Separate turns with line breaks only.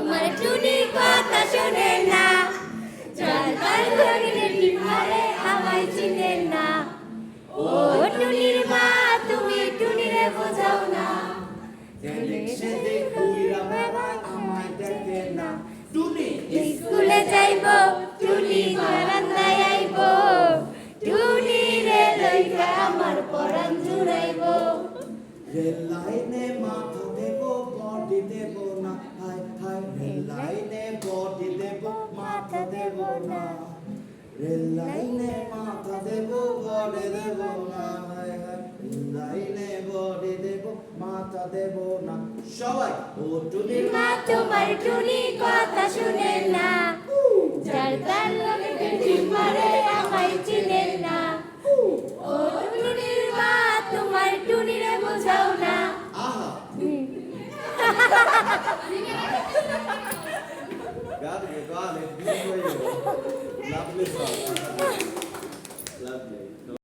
তোমার টুনি কথা শোনে না, যার গাল ভাঙলে টিপ মারে আমায় চিনে না। ও টুনির মা তুমি টুনিরে বোঝাও না,
আমায় দেখে না। টুনি
স্কুলে যাইব টুনি বারান্দায় আইব, টুনি রে লইয়া আমার পরাণ জুড়াইব।
রেল লাইনে মাথা দেব বডি দেব না, হায় হায় রেল লাইনে বডি দেব মাথা দেব না। রেল লাইনে মাথা দেব বডি দেব না, হায় হায় রেল লাইনে বডি দেব মাথা দেব না। সবাই ও টুনি
মা তোমার টুনি কথা শুনে না, যার গাল ভাঙলে টিপ মারে আমায় চিনে না। ও টুনির মা তোমার টুনিরে বোঝাও না।
আহা God, it beautiful. Lovely song.